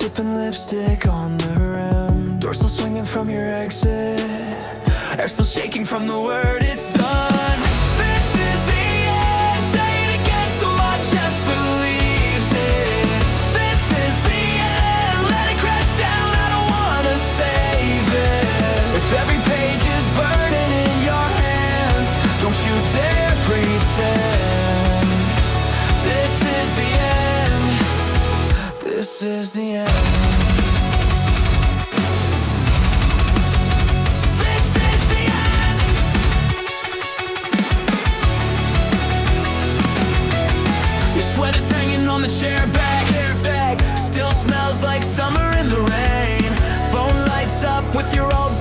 sipping lipstick on the rim. Door still swinging from your exit. Air still shaking from the word it's done. This is the end. Say it again so my chest believes it. This is the end. Let it crash down, I don't wanna save it. If every page is burning in your hands, don't you dare pretend. This is the end. This is the end. Sweater's hanging on the chair back. Still smells like summer in the rain. Phone lights up with your old